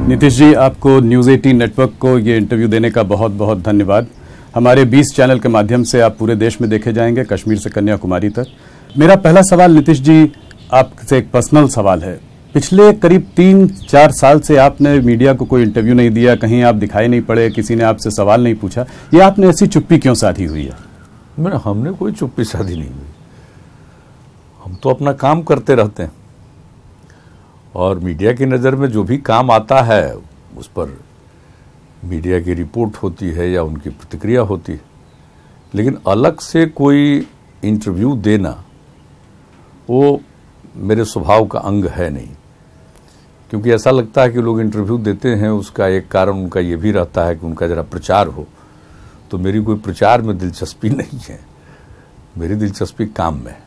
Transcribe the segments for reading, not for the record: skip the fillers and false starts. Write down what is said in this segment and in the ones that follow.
नीतीश जी, आपको news 18 network को ये इंटरव्यू देने का बहुत बहुत धन्यवाद। हमारे 20 चैनल के माध्यम से आप पूरे देश में देखे जाएंगे, कश्मीर से कन्याकुमारी तक। मेरा पहला सवाल नीतीश जी आपसे एक पर्सनल सवाल है। पिछले करीब 3-4 साल से आपने मीडिया को कोई इंटरव्यू नहीं दिया, कहीं आप दिखाई नहीं पड़े, किसी ने आपसे सवाल नहीं पूछा। ये आपने ऐसी चुप्पी क्यों साधी हुई है? हमने कोई चुप्पी साधी नहीं हुई। हम तो अपना काम करते रहते हैं और मीडिया की नज़र में जो भी काम आता है उस पर मीडिया की रिपोर्ट होती है या उनकी प्रतिक्रिया होती है, लेकिन अलग से कोई इंटरव्यू देना वो मेरे स्वभाव का अंग है नहीं। क्योंकि ऐसा लगता है कि लोग इंटरव्यू देते हैं, उसका एक कारण उनका ये भी रहता है कि उनका ज़रा प्रचार हो। तो मेरी कोई प्रचार में दिलचस्पी नहीं है, मेरी दिलचस्पी काम में है।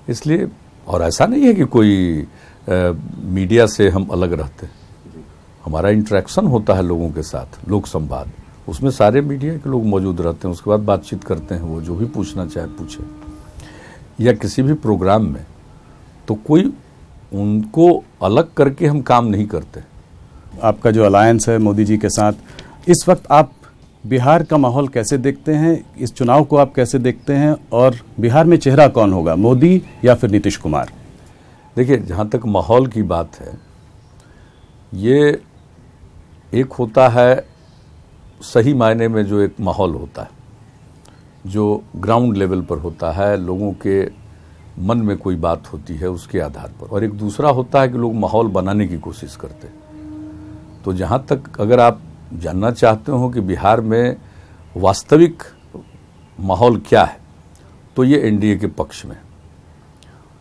इसलिए, और ऐसा नहीं है कि कोई मीडिया से हम अलग रहते हैं। हमारा इंटरेक्शन होता है लोगों के साथ, लोक संवाद, उसमें सारे मीडिया के लोग मौजूद रहते हैं। उसके बाद बातचीत करते हैं, वो जो भी पूछना चाहे पूछे। या किसी भी प्रोग्राम में तो कोई उनको अलग करके हम काम नहीं करते। आपका जो अलायंस है मोदी जी के साथ, इस वक्त आप बिहार का माहौल कैसे देखते हैं? इस चुनाव को आप कैसे देखते हैं? और बिहार में चेहरा कौन होगा, मोदी या फिर नीतीश कुमार? देखिए, जहाँ तक माहौल की बात है, ये एक होता है सही मायने में जो एक माहौल होता है, जो ग्राउंड लेवल पर होता है, लोगों के मन में कोई बात होती है उसके आधार पर, और एक दूसरा होता है कि लोग माहौल बनाने की कोशिश करते हैं। तो जहाँ तक अगर आप जानना चाहते हो कि बिहार में वास्तविक माहौल क्या है, तो ये एनडीए के पक्ष में।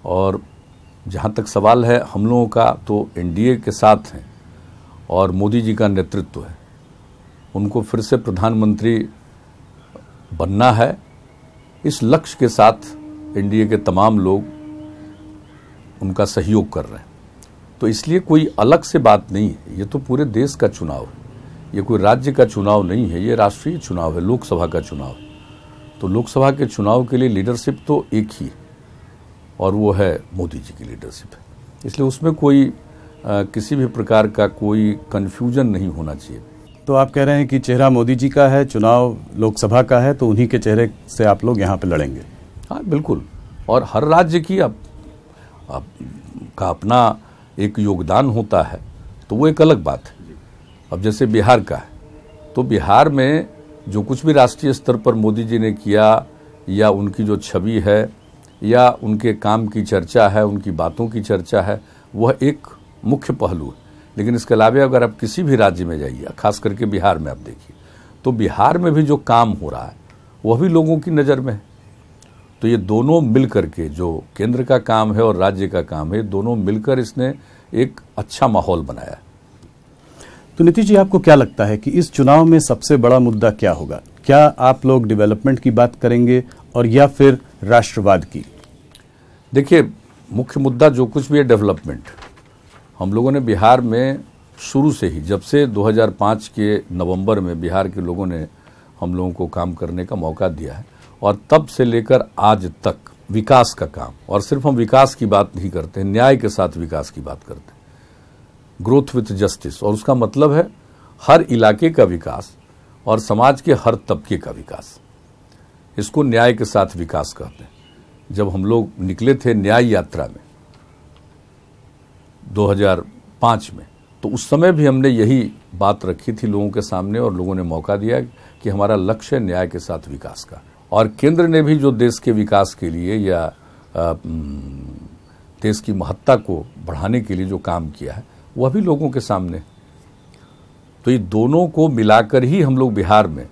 और जहाँ तक सवाल है हम लोगों का, तो एनडीए के साथ हैं और मोदी जी का नेतृत्व है। उनको फिर से प्रधानमंत्री बनना है, इस लक्ष्य के साथ एनडीए के तमाम लोग उनका सहयोग कर रहे हैं। तो इसलिए कोई अलग से बात नहीं है, ये तो पूरे देश का चुनाव है। ये कोई राज्य का चुनाव नहीं है, ये राष्ट्रीय चुनाव है, लोकसभा का चुनाव है। तो लोकसभा के चुनाव के लिए लीडरशिप तो एक ही है और वो है मोदी जी की लीडरशिप है। इसलिए उसमें कोई किसी भी प्रकार का कोई कन्फ्यूजन नहीं होना चाहिए। तो आप कह रहे हैं कि चेहरा मोदी जी का है, चुनाव लोकसभा का है, तो उन्हीं के चेहरे से आप लोग यहाँ पे लड़ेंगे? हाँ, बिल्कुल। और हर राज्य की का अपना एक योगदान होता है, तो वो एक अलग बात है। अब जैसे बिहार का है, तो बिहार में जो कुछ भी राष्ट्रीय स्तर पर मोदी जी ने किया, या उनकी जो छवि है, या उनके काम की चर्चा है, उनकी बातों की चर्चा है, वह एक मुख्य पहलू है। लेकिन इसके अलावा अगर आप किसी भी राज्य में जाइए, खास करके बिहार में आप देखिए, तो बिहार में भी जो काम हो रहा है वह भी लोगों की नज़र में है। तो ये दोनों मिलकर के, जो केंद्र का काम है और राज्य का काम है, दोनों मिलकर इसने एक अच्छा माहौल बनाया है। तो नीतीश जी, आपको क्या लगता है कि इस चुनाव में सबसे बड़ा मुद्दा क्या होगा? क्या आप लोग डेवलपमेंट की बात करेंगे और या फिर राष्ट्रवाद की? देखिए, मुख्य मुद्दा जो कुछ भी है डेवलपमेंट। हम लोगों ने बिहार में शुरू से ही, जब से 2005 के नवंबर में बिहार के लोगों ने हम लोगों को काम करने का मौका दिया है, और तब से लेकर आज तक विकास का काम, और सिर्फ हम विकास की बात नहीं करते हैं, न्याय के साथ विकास की बात करते हैं, ग्रोथ विथ जस्टिस। और उसका मतलब है हर इलाके का विकास और समाज के हर तबके का विकास। इसको न्याय के साथ विकास कहते हैं। जब हम लोग निकले थे न्याय यात्रा में 2005 में, तो उस समय भी हमने यही बात रखी थी लोगों के सामने, और लोगों ने मौका दिया कि हमारा लक्ष्य है न्याय के साथ विकास का। और केंद्र ने भी जो देश के विकास के लिए या देश की महत्ता को बढ़ाने के लिए जो काम किया है, वह भी लोगों के सामने। तो ये दोनों को मिलाकर ही हम लोग बिहार में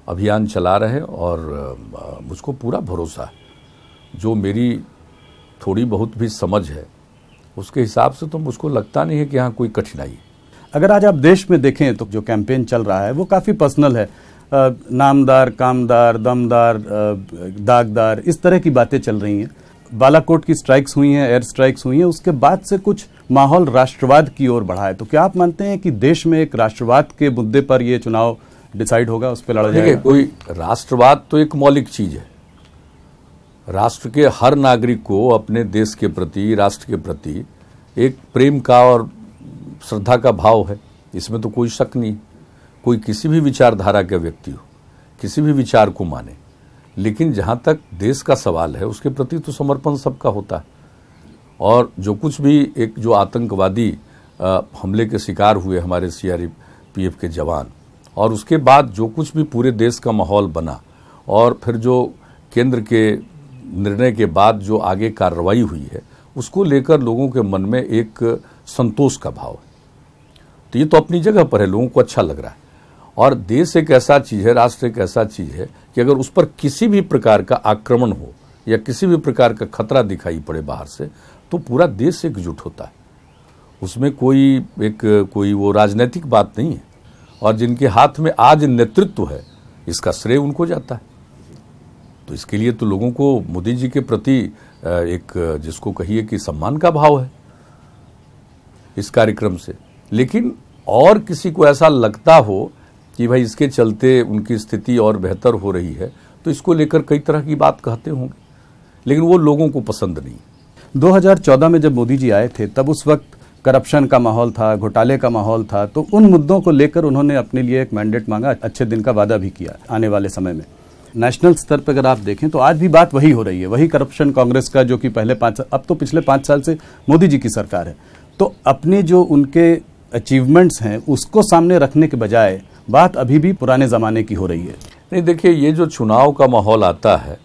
अभियान चला रहे हैं, और मुझको पूरा भरोसा है, जो मेरी थोड़ी बहुत भी समझ है उसके हिसाब से तो मुझको लगता नहीं है कि यहाँ कोई कठिनाई है। अगर आज आप देश में देखें तो जो कैंपेन चल रहा है वो काफ़ी पर्सनल है। नामदार, कामदार, दमदार, दागदार, इस तरह की बातें चल रही हैं। बालाकोट की स्ट्राइक्स हुई हैं, एयर स्ट्राइक्स हुई हैं, उसके बाद से कुछ माहौल राष्ट्रवाद की ओर बढ़ा है। तो क्या आप मानते हैं कि देश में एक राष्ट्रवाद के मुद्दे पर ये चुनाव डिसाइड होगा, उस पर लड़ा जाएगा? कोई राष्ट्रवाद तो एक मौलिक चीज है। राष्ट्र के हर नागरिक को अपने देश के प्रति, राष्ट्र के प्रति एक प्रेम का और श्रद्धा का भाव है। इसमें तो कोई शक नहीं। कोई किसी भी विचारधारा का व्यक्ति हो, किसी भी विचार को माने, लेकिन जहाँ तक देश का सवाल है उसके प्रति तो समर्पण सबका होता है। और जो कुछ भी एक जो आतंकवादी हमले के शिकार हुए हमारे सीआरपीएफ के जवान, और उसके बाद जो कुछ भी पूरे देश का माहौल बना, और फिर जो केंद्र के निर्णय के बाद जो आगे कार्रवाई हुई है, उसको लेकर लोगों के मन में एक संतोष का भाव है। तो ये तो अपनी जगह पर है, लोगों को अच्छा लग रहा है। और देश एक ऐसा चीज़ है, राष्ट्र एक ऐसा चीज़ है कि अगर उस पर किसी भी प्रकार का आक्रमण हो या किसी भी प्रकार का खतरा दिखाई पड़े बाहर से, तो पूरा देश एकजुट होता है। उसमें कोई वो राजनीतिक बात नहीं है। और जिनके हाथ में आज नेतृत्व है, इसका श्रेय उनको जाता है। तो इसके लिए तो लोगों को मोदी जी के प्रति एक जिसको कहिए कि सम्मान का भाव है इस कार्यक्रम से। लेकिन और किसी को ऐसा लगता हो कि भाई इसके चलते उनकी स्थिति और बेहतर हो रही है, तो इसको लेकर कई तरह की बात कहते होंगे, लेकिन वो लोगों को पसंद नहीं। 2014 में जब मोदी जी आए थे, तब उस वक्त करप्शन का माहौल था, घोटाले का माहौल था, तो उन मुद्दों को लेकर उन्होंने अपने लिए एक मैंडेट मांगा, अच्छे दिन का वादा भी किया आने वाले समय में। नेशनल स्तर पर अगर आप देखें तो आज भी बात वही हो रही है, वही करप्शन कांग्रेस का, जो कि अब तो पिछले 5 साल से मोदी जी की सरकार है। तो अपने जो उनके अचीवमेंट्स हैं उसको सामने रखने के बजाय बात अभी भी पुराने ज़माने की हो रही है। नहीं, देखिए, ये जो चुनाव का माहौल आता है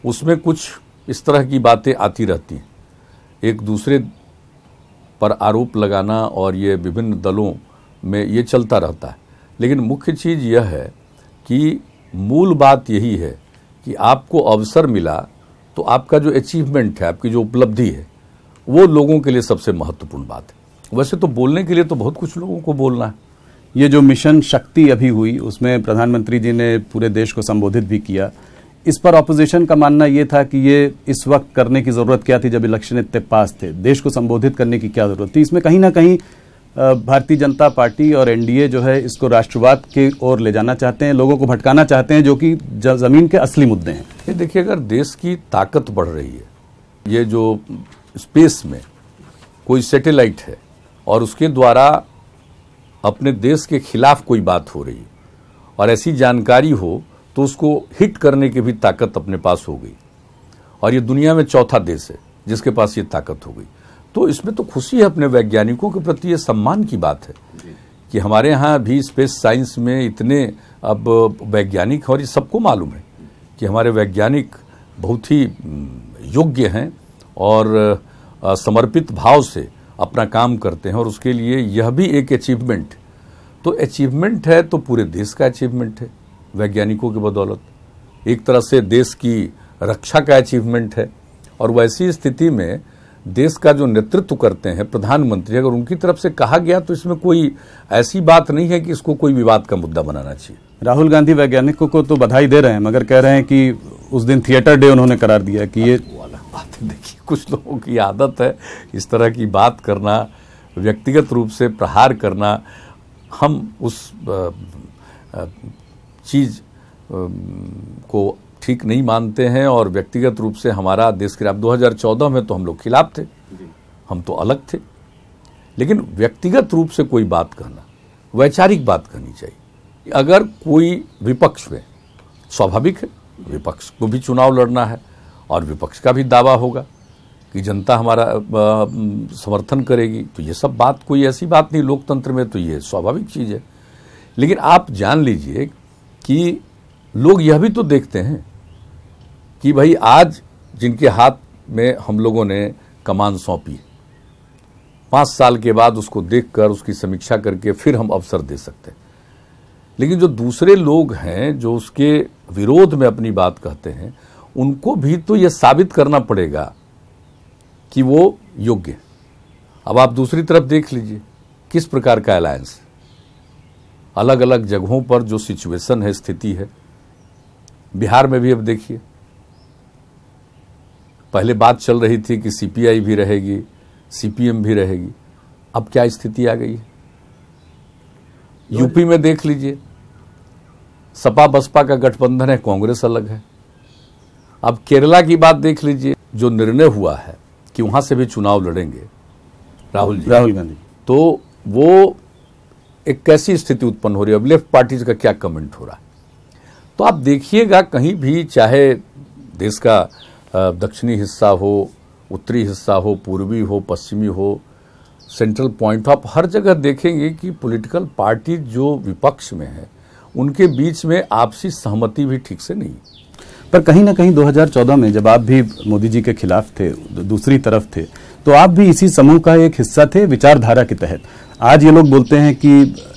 उसमें कुछ इस तरह की बातें आती रहती हैं, एक दूसरे पर आरोप लगाना, और ये विभिन्न दलों में ये चलता रहता है। लेकिन मुख्य चीज़ यह है कि मूल बात यही है कि आपको अवसर मिला तो आपका जो अचीवमेंट है, आपकी जो उपलब्धि है, वो लोगों के लिए सबसे महत्वपूर्ण बात है। वैसे तो बोलने के लिए तो बहुत कुछ लोगों को बोलना है। ये जो मिशन शक्ति अभी हुई, उसमें प्रधानमंत्री जी ने पूरे देश को संबोधित भी किया। इस पर ऑपोजिशन का मानना ये था कि ये इस वक्त करने की जरूरत क्या थी, जब इलेक्शन इतने पास थे, देश को संबोधित करने की क्या जरूरत थी। इसमें कहीं ना कहीं भारतीय जनता पार्टी और एनडीए जो है इसको राष्ट्रवाद की ओर ले जाना चाहते हैं, लोगों को भटकाना चाहते हैं, जो कि जमीन के असली मुद्दे हैं। ये देखिए, अगर देश की ताकत बढ़ रही है, ये जो स्पेस में कोई सैटेलाइट है और उसके द्वारा अपने देश के खिलाफ कोई बात हो रही है और ऐसी जानकारी हो, तो उसको हिट करने की भी ताकत अपने पास हो गई, और ये दुनिया में चौथा देश है जिसके पास ये ताकत हो गई। तो इसमें तो खुशी है अपने वैज्ञानिकों के प्रति, ये सम्मान की बात है कि हमारे यहाँ भी स्पेस साइंस में इतने अब वैज्ञानिक, और ये सबको मालूम है कि हमारे वैज्ञानिक बहुत ही योग्य हैं और समर्पित भाव से अपना काम करते हैं, और उसके लिए यह भी एक अचीवमेंट, तो अचीवमेंट है तो पूरे देश का अचीवमेंट है वैज्ञानिकों की बदौलत, एक तरह से देश की रक्षा का अचीवमेंट है। और वैसी स्थिति में देश का जो नेतृत्व करते हैं प्रधानमंत्री, अगर उनकी तरफ से कहा गया तो इसमें कोई ऐसी बात नहीं है कि इसको कोई विवाद का मुद्दा बनाना चाहिए। राहुल गांधी वैज्ञानिकों को तो बधाई दे रहे हैं, मगर कह रहे हैं कि उस दिन थिएटर डे उन्होंने करार दिया कि ये बात है। देखिए, कुछ लोगों की आदत है इस तरह की बात करना, व्यक्तिगत रूप से प्रहार करना। हम उस चीज़ को ठीक नहीं मानते हैं, और व्यक्तिगत रूप से हमारा देश के 2014 में तो हम लोग खिलाफ थे, हम तो अलग थे। लेकिन व्यक्तिगत रूप से कोई बात कहना, वैचारिक बात कहनी चाहिए। अगर कोई विपक्ष में, स्वाभाविक है विपक्ष को भी चुनाव लड़ना है, और विपक्ष का भी दावा होगा कि जनता हमारा समर्थन करेगी, तो ये सब बात कोई ऐसी बात नहीं, लोकतंत्र में तो ये स्वाभाविक चीज़ है। लेकिन आप जान लीजिए कि लोग यह भी तो देखते हैं कि भाई आज जिनके हाथ में हम लोगों ने कमान सौंपी, 5 साल के बाद उसको देखकर उसकी समीक्षा करके फिर हम अवसर दे सकते हैं। लेकिन जो दूसरे लोग हैं जो उसके विरोध में अपनी बात कहते हैं, उनको भी तो यह साबित करना पड़ेगा कि वो योग्य है। अब आप दूसरी तरफ देख लीजिए किस प्रकार का अलायंस, अलग अलग जगहों पर जो सिचुएशन है, स्थिति है। बिहार में भी अब देखिए, पहले बात चल रही थी कि सीपीआई भी रहेगी, सीपीएम भी रहेगी, अब क्या स्थिति आ गई है। यूपी में देख लीजिए, सपा बसपा का गठबंधन है, कांग्रेस अलग है। अब केरला की बात देख लीजिए, जो निर्णय हुआ है कि वहां से भी चुनाव लड़ेंगे राहुल गांधी, तो वो एक कैसी स्थिति उत्पन्न हो रही है, अब लेफ्ट पार्टीज का क्या कमेंट हो रहा है। तो आप देखिएगा कहीं भी, चाहे देश का दक्षिणी हिस्सा हो, उत्तरी हिस्सा हो, पूर्वी हो, पश्चिमी हो, सेंट्रल पॉइंट, आप हर जगह देखेंगे कि पॉलिटिकल पार्टी जो विपक्ष में है उनके बीच में आपसी सहमति भी ठीक से नहीं। पर कहीं ना कहीं 2014 में जब आप भी मोदी जी के खिलाफ थे, दूसरी तरफ थे, तो आप भी इसी समूह का एक हिस्सा थे विचारधारा के तहत। आज ये लोग बोलते हैं कि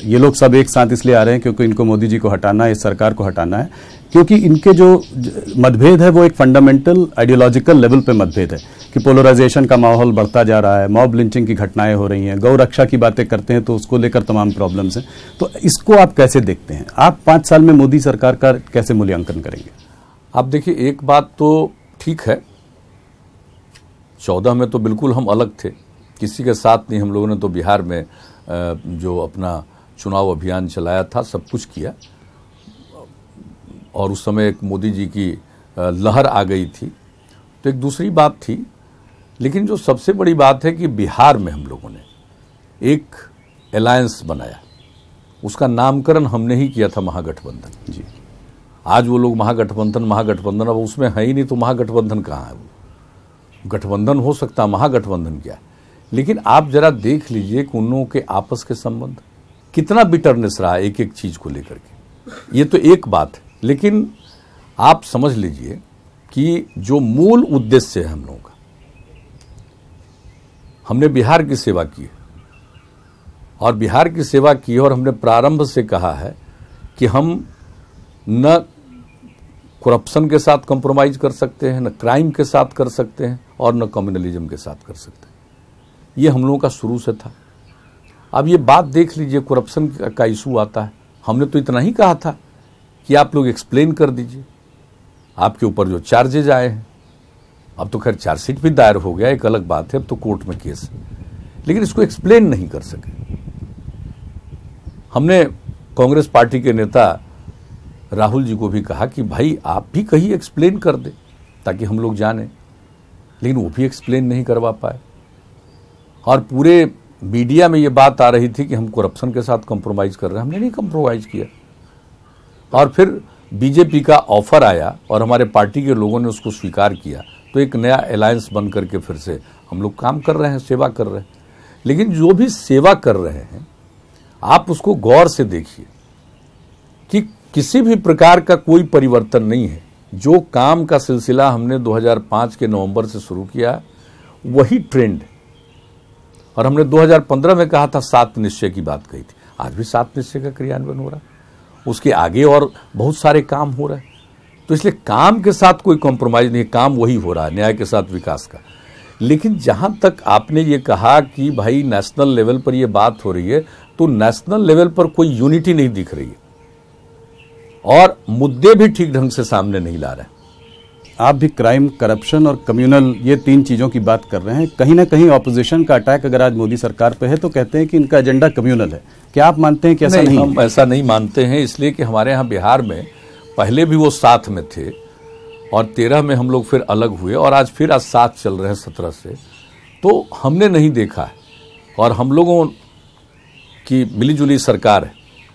ये लोग सब एक साथ इसलिए आ रहे हैं क्योंकि इनको मोदी जी को हटाना है, इस सरकार को हटाना है, क्योंकि इनके जो मतभेद है वो एक फंडामेंटल आइडियोलॉजिकल लेवल पे मतभेद है कि पोलराइजेशन का माहौल बढ़ता जा रहा है, मॉब लिंचिंग की घटनाएं हो रही हैं, गौ रक्षा की बातें करते हैं तो उसको लेकर तमाम प्रॉब्लम्स हैं। तो इसको आप कैसे देखते हैं? आप 5 साल में मोदी सरकार का कैसे मूल्यांकन करेंगे? आप देखिए, एक बात तो ठीक है, 14 में तो बिल्कुल हम अलग थे, किसी के साथ नहीं। हम लोगों ने तो बिहार में जो अपना चुनाव अभियान चलाया था, सब कुछ किया, और उस समय एक मोदी जी की लहर आ गई थी, तो एक दूसरी बात थी। लेकिन जो सबसे बड़ी बात है कि बिहार में हम लोगों ने एक अलायंस बनाया, उसका नामकरण हमने ही किया था महागठबंधन जी। आज वो लोग महागठबंधन, अब उसमें है ही नहीं, तो महागठबंधन कहाँ है? वो गठबंधन हो सकता है, महागठबंधन क्या है? लेकिन आप जरा देख लीजिए कि उन लोगों के आपस के संबंध कितना बिटरनेस रहा है एक एक चीज को लेकर के। ये तो एक बात है, लेकिन आप समझ लीजिए कि जो मूल उद्देश्य है हम लोगों का, हमने बिहार की सेवा की है, और बिहार की सेवा की है, और हमने प्रारंभ से कहा है कि हम न करप्शन के साथ कंप्रोमाइज कर सकते हैं, न क्राइम के साथ कर सकते हैं, और न कम्युनलिज्म के साथ कर सकते हैं। ये हम लोगों का शुरू से था। अब ये बात देख लीजिए, करप्शन का इशू आता है, हमने तो इतना ही कहा था कि आप लोग एक्सप्लेन कर दीजिए, आपके ऊपर जो चार्जेज आए हैं। अब तो खैर चार्जशीट भी दायर हो गया, एक अलग बात है, अब तो कोर्ट में केस है, लेकिन इसको एक्सप्लेन नहीं कर सके। हमने कांग्रेस पार्टी के नेता राहुल जी को भी कहा कि भाई आप भी कहीं एक्सप्लेन कर दे ताकि हम लोग जाने, लेकिन वो भी एक्सप्लेन नहीं करवा पाए। और पूरे मीडिया में ये बात आ रही थी कि हम करप्शन के साथ कंप्रोमाइज कर रहे हैं, हमने नहीं कंप्रोमाइज किया। और फिर बीजेपी का ऑफर आया और हमारे पार्टी के लोगों ने उसको स्वीकार किया, तो एक नया अलायंस बन करके फिर से हम लोग काम कर रहे हैं, सेवा कर रहे हैं। लेकिन जो भी सेवा कर रहे हैं, आप उसको गौर से देखिए कि किसी भी प्रकार का कोई परिवर्तन नहीं है। जो काम का सिलसिला हमने 2005 के नवंबर से शुरू किया, वही ट्रेंड है। और हमने 2015 में कहा था 7 निश्चय की बात कही थी, आज भी 7 निश्चय का क्रियान्वयन हो रहा है, उसके आगे और बहुत सारे काम हो रहे हैं। तो इसलिए काम के साथ कोई कॉम्प्रोमाइज नहीं, काम वही हो रहा है, न्याय के साथ विकास का। लेकिन जहां तक आपने ये कहा कि भाई नेशनल लेवल पर ये बात हो रही है, तो नेशनल लेवल पर कोई यूनिटी नहीं दिख रही है, और मुद्दे भी ठीक ढंग से सामने नहीं ला रहे। आप भी क्राइम, करप्शन और कम्युनल, ये 3 चीजों की बात कर रहे हैं। कहीं ना कहीं ऑपोजिशन का अटैक अगर आज मोदी सरकार पे है तो कहते हैं कि इनका एजेंडा कम्युनल है। क्या आप मानते हैं कि ऐसा नहीं? हम ऐसा नहीं मानते हैं, इसलिए कि हमारे यहाँ बिहार में पहले भी वो साथ में थे, और 13 में हम लोग फिर अलग हुए, और आज फिर साथ चल रहे हैं 17 से। तो हमने नहीं देखा है, और हम लोगों की मिलीजुली सरकार है,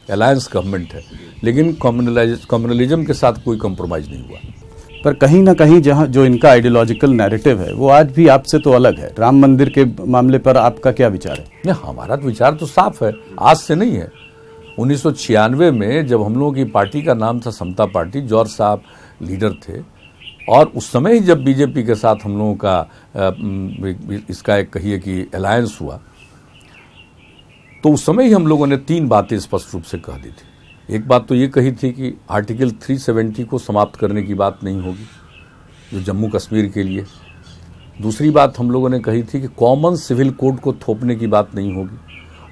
अलायंस गवर्नमेंट है, लेकिन कम्युनलिज्म के साथ कोई कंप्रोमाइज नहीं हुआ। पर कहीं ना कहीं जहां जो इनका आइडियोलॉजिकल नैरेटिव है वो आज भी आपसे तो अलग है। राम मंदिर के मामले पर आपका क्या विचार है? नहीं, हमारा विचार तो साफ है, आज से नहीं है। 1996 में जब हम लोगों की पार्टी का नाम था समता पार्टी, जॉर्ज साहब लीडर थे, और उस समय ही जब बीजेपी के साथ हम लोगों का इसका एक कहिए कि अलायंस हुआ, तो उस समय ही हम लोगों ने 3 बातें स्पष्ट रूप से कह दी थी। एक बात तो ये कही थी कि आर्टिकल 370 को समाप्त करने की बात नहीं होगी, जो जम्मू कश्मीर के लिए। दूसरी बात हम लोगों ने कही थी कि कॉमन सिविल कोड को थोपने की बात नहीं होगी।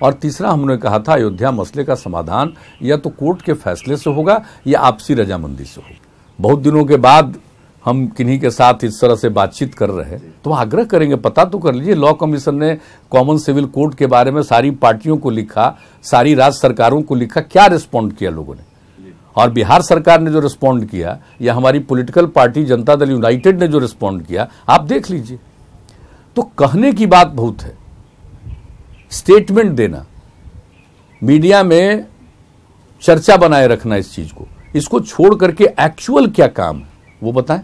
और तीसरा हमने कहा था अयोध्या मसले का समाधान या तो कोर्ट के फैसले से होगा या आपसी रजामंदी से होगा। बहुत दिनों के बाद हम किन्हीं के साथ इस तरह से बातचीत कर रहे हैं, तो आग्रह करेंगे, पता तो कर लीजिए। लॉ कमीशन ने कॉमन सिविल कोड के बारे में सारी पार्टियों को लिखा, सारी राज्य सरकारों को लिखा, क्या रिस्पॉन्ड किया लोगों ने? और बिहार सरकार ने जो रिस्पॉन्ड किया, या हमारी political party Janata Dal United ने जो रिस्पॉन्ड किया, आप देख लीजिए। तो कहने की बात बहुत है, स्टेटमेंट देना मीडिया में चर्चा बनाए रखना इस चीज को, इसको छोड़ करके एक्चुअल क्या काम है वो बताएं।